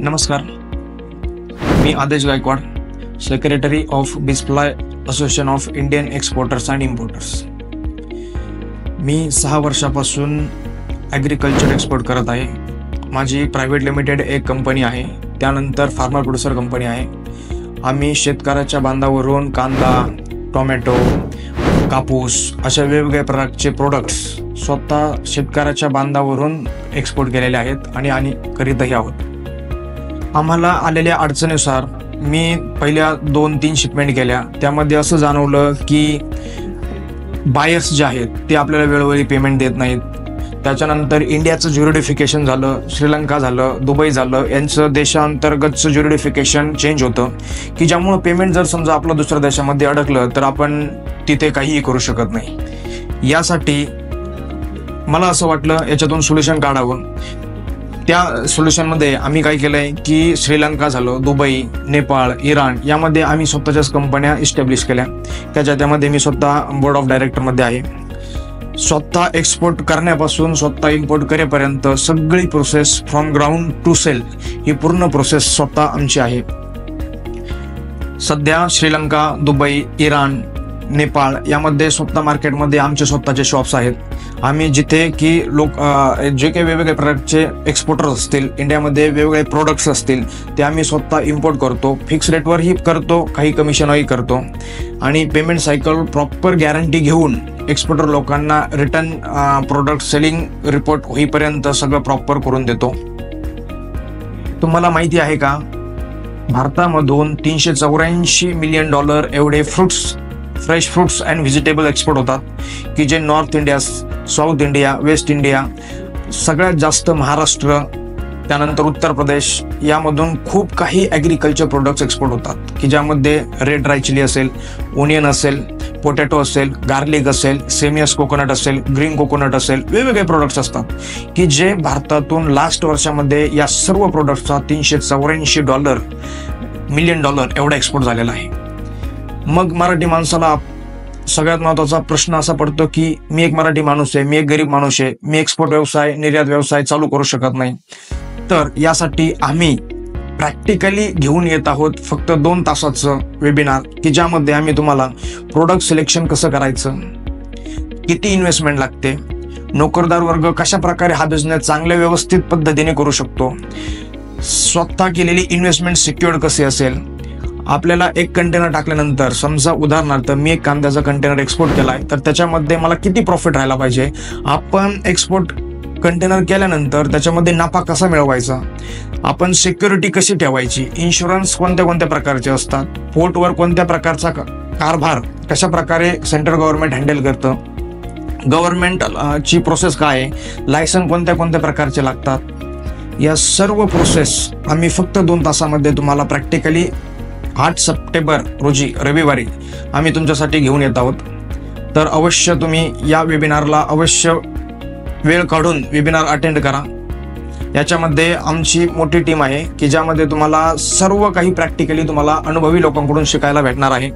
नमस्कार, मी Adesh Gaikwad, secretary of बिसप्लाय association of Indian exporters and importers. मी 6 वर्षापासून ॲग्रिकल्चर एक्सपोर्ट करत आहे। माझी प्रायव्हेट लिमिटेड एक कंपनी आहे, त्यानंतर फार्मर प्रोड्युसर कंपनी आहे। आम्ही शेतकऱ्याच्या बांधावरून कांदा, टोमॅटो, कापूस अशा वेगवेगळ्या प्रकारचे प्रोडक्ट्स स्वतः शेतकऱ्याच्या बांधावरून एक्सपोर्ट केलेले आहेत आणि करीतही आहोत। आम्हाला आलेल्या अडचणीनुसार मी पहिल्या 2-3 शिपमेंट केल्या। त्यामध्ये असं जाणवलं की बायर्स जे आहेत ते आपल्याला वेळोवेळी पेमेंट देत नाहीत। त्याच्यानंतर इंडियाचं ज्युरिडिफिकेशन झालं, श्रीलंका झालं, दुबई झालं, यांचं देशांतर्गतचं ज्युरिडिफिकेशन चेंज होतं की ज्यामुळं पेमेंट जर समजा आपलं दुसऱ्या देशामध्ये अडकलं तर आपण तिथे काहीही करू शकत नाही। यासाठी मला असं वाटलं याच्यातून सोल्युशन काढावं। त्या सोल्युशनमध्ये आम्ही काय केलं आहे की श्रीलंका झालं, दुबई, नेपाळ, इराण यामध्ये आम्ही स्वतःच्याच कंपन्या इस्टॅब्लिश केल्या। त्यामध्ये मी स्वतः बोर्ड ऑफ डायरेक्टरमध्ये आहे। स्वतः एक्सपोर्ट करण्यापासून स्वतः इम्पोर्ट करेपर्यंत सगळी process from ground to sale ही पूर्ण प्रोसेस स्वतः आमची आहे। सध्या श्रीलंका, दुबई, इराण, नेपाळ यामध्ये स्वतः मार्केटमध्ये आमचे स्वतःचे शॉप्स आहेत। आम्ही जिथे की जे काही वेगवेगळे प्रकारचे एक्सपोर्टर्स असतील, इंडियामध्ये वेगवेगळे प्रोडक्ट्स असतील ते आम्ही स्वतः इम्पोर्ट करतो। फिक्स रेटवरही करतो, काही कमिशनही करतो आणि पेमेंट सायकल प्रॉपर गॅरंटी घेऊन एक्सपोर्टर लोकांना रिटर्न प्रोडक्ट सेलिंग रिपोर्ट होईपर्यंत सगळं प्रॉपर करून देतो। तुम्हाला माहिती आहे का, भारतामधून $384 मिलियन एवढे fresh fruits and vegetable export होतात की जे north India, south India, waste India, सगळ्यात जास्त महाराष्ट्र, त्यानंतर उत्तर प्रदेश यामधून खूप काही ॲग्रिकल्चर प्रोडक्ट्स एक्सपोर्ट होतात की ज्यामध्ये रेड ड्राय चिली असेल, ओनियन असेल, पोटॅटो असेल, गार्लिक असेल, सेमियस कोकोनट असेल, ग्रीन कोकोनट असेल, वेगवेगळे प्रोडक्ट्स असतात की जे भारतातून लास्ट वर्षामध्ये या सर्व प्रोडक्ट्सचा $384 मिलियन एवढा एक्सपोर्ट झालेला आहे। मग मराठी माणसाला सगळ्यात महत्त्वाचा प्रश्न असा पडतो की मी एक मराठी माणूस आहे, मी एक गरीब माणूस आहे, मी एक्सपोर्ट व्यवसाय, निर्यात व्यवसाय चालू करू शकत नाही। तर यासाठी आम्ही प्रॅक्टिकली घेऊन येत आहोत फक्त 2 तासाचं वेबिनार की ज्यामध्ये आम्ही तुम्हाला प्रोडक्ट सिलेक्शन कसं करायचं, किती इन्व्हेस्टमेंट लागते, नोकरदार वर्ग कशा प्रकारे हा बिझनेस चांगल्या व्यवस्थित पद्धतीने करू शकतो, स्वतः केलेली इन्व्हेस्टमेंट सिक्युअर्ड कशी असेल, आपल्याला एक कंटेनर टाकल्यानंतर समजा उदाहरणार्थ मी एक कांद्याचा कंटेनर एक्सपोर्ट केलाय तर त्याच्यामध्ये मला किती प्रॉफिट राहायला पाहिजे, आपण एक्सपोर्ट कंटेनर केल्यानंतर त्याच्यामध्ये नफा कसा मिळवायचा, आपण सिक्युरिटी कशी ठेवायची, इन्शुरन्स कोणत्या प्रकारचे असतात, पोर्टवर कोणत्या प्रकारचा कारभार कशा प्रकारे सेंट्रल गव्हर्नमेंट हँडल करतं, गव्हर्नमेंटची प्रोसेस काय आहे, लायसन कोणत्या प्रकारचे लागतात, या सर्व प्रोसेस आम्ही फक्त 2 तासामध्ये तुम्हाला प्रॅक्टिकली 8 सप्टेंबर रोजी रविवारी आम्ही तुमच्यासाठी घेऊन येत आहोत। तर अवश्य तुम्ही या वेबिनारला वेळ काढून वेबिनार अटेंड करा। याच्यामध्ये आमची मोठी टीम आहे की ज्यामध्ये तुम्हाला सर्व काही प्रॅक्टिकली तुम्हाला अनुभवी लोकांकडून शिकायला भेटणार आहे।